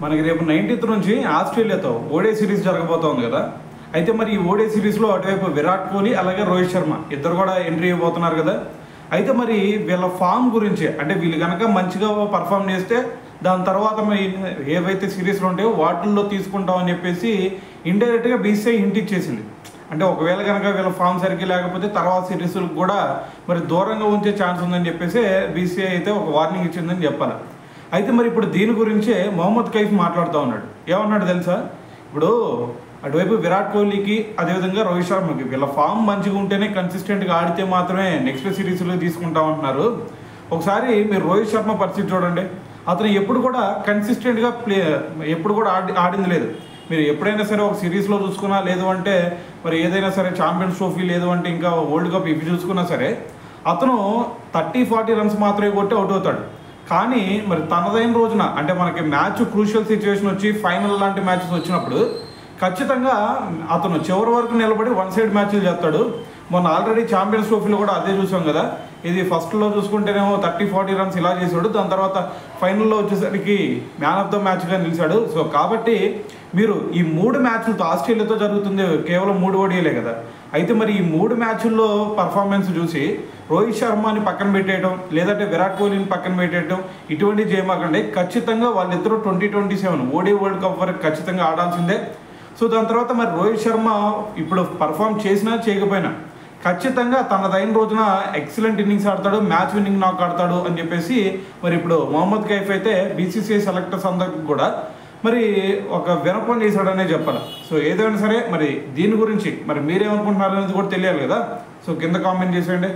మనకి రేపు 19th నుంచి ఆస్ట్రేలియాతో ఓడే సిరీస్ జరగబోతోంది కదా. అయితే మరి ఈ ఓడే సిరీస్లో అటువైపు విరాట్ కోహ్లీ అలాగే రోహిత్ శర్మ ఇద్దరు కూడా ఎంట్రీ ఇవ్వబోతున్నారు కదా. అయితే మరి వీళ్ళ ఫామ్ గురించి, అంటే వీళ్ళు కనుక మంచిగా పర్ఫామ్ చేస్తే దాని తర్వాత ఏవైతే సిరీస్లు ఉంటాయో వాటిల్లో తీసుకుంటామని చెప్పేసి ఇండైరెక్ట్గా బీసీఐ హింట్ ఇచ్చేసింది. అంటే ఒకవేళ కనుక వీళ్ళ ఫామ్ సరిగ్గా లేకపోతే తర్వాత సిరీస్లకు కూడా మరి దూరంగా ఉంచే ఛాన్స్ ఉందని చెప్పేసి బీసీఐ అయితే ఒక వార్నింగ్ ఇచ్చిందని చెప్పాలి. అయితే మరి ఇప్పుడు దీని గురించే మొహమ్మద్ కైఫ్ మాట్లాడుతూ ఉన్నాడు. ఏమన్నాడు తెలుసా? ఇప్పుడు అటువైపు విరాట్ కోహ్లీకి అదేవిధంగా రోహిత్ శర్మకి వీళ్ళ ఫామ్ మంచిగా ఉంటేనే కన్సిస్టెంట్గా ఆడితే మాత్రమే నెక్స్ట్ సిరీస్లో తీసుకుంటామంటున్నారు. ఒకసారి మీరు రోహిత్ శర్మ పరిస్థితి చూడండి. అతను ఎప్పుడు కూడా కన్సిస్టెంట్గా ఎప్పుడు కూడా ఆడింది లేదు. మీరు ఎప్పుడైనా సరే ఒక సిరీస్లో చూసుకున్నా, లేదు అంటే మరి ఏదైనా సరే ఛాంపియన్స్ ట్రోఫీ, లేదు అంటే ఇంకా వరల్డ్ కప్ ఇవి చూసుకున్నా సరే అతను 30-40 రన్స్ మాత్రమే కొట్టి అవుట్ అవుతాడు. కానీ మరి తనదైన రోజున, అంటే మనకి మ్యాచ్ క్రూషియల్ సిచ్యువేషన్ వచ్చి ఫైనల్ లాంటి మ్యాచెస్ వచ్చినప్పుడు ఖచ్చితంగా అతను చివరి వరకు నిలబడి వన్ సైడ్ మ్యాచ్లు చేస్తాడు. మొన్న ఆల్రెడీ ఛాంపియన్స్ ట్రోఫీలో కూడా అదే చూసాం కదా. ఇది ఫస్ట్లో చూసుకుంటేనేమో 30-40 రన్స్ ఇలా చేశాడు, దాని తర్వాత ఫైనల్లో వచ్చేసరికి మ్యాన్ ఆఫ్ ద మ్యాచ్గా నిలిచాడు. సో కాబట్టి మీరు ఈ 3 మ్యాచ్లతో, ఆస్ట్రేలియాతో జరుగుతుంది కేవలం 3 ఓడియలే కదా. అయితే మరి ఈ 3 మ్యాచ్ల్లో పర్ఫార్మెన్స్ చూసి రోహిత్ శర్మని పక్కన పెట్టేయడం, లేదంటే విరాట్ కోహ్లీని పక్కన పెట్టేయడం ఇటువంటి చేయమాకండి. ఖచ్చితంగా వాళ్ళిద్దరూ 2027 ఓడి వరల్డ్ కప్ వరకు ఖచ్చితంగా ఆడాల్సిందే. సో దాని తర్వాత మరి రోహిత్ శర్మ ఇప్పుడు పర్ఫామ్ చేసినా చేయకపోయినా ఖచ్చితంగా తనదైన రోజున ఎక్సలెంట్ ఇన్నింగ్స్ ఆడతాడు, మ్యాచ్ విన్నింగ్ నాక్ ఆడతాడు అని చెప్పేసి మరి ఇప్పుడు మొహమ్మద్ కైఫ్ అయితే బీసీసీఐ సెలెక్టర్స్ అందరికి కూడా మరి ఒక వినపం చేశాడనే చెప్పాలి. సో ఏదైనా సరే మరి దీని గురించి మరి మీరేమనుకుంటున్నారు అనేది కూడా తెలియాలి కదా. సో కింద కామెంట్ చేసేయండి.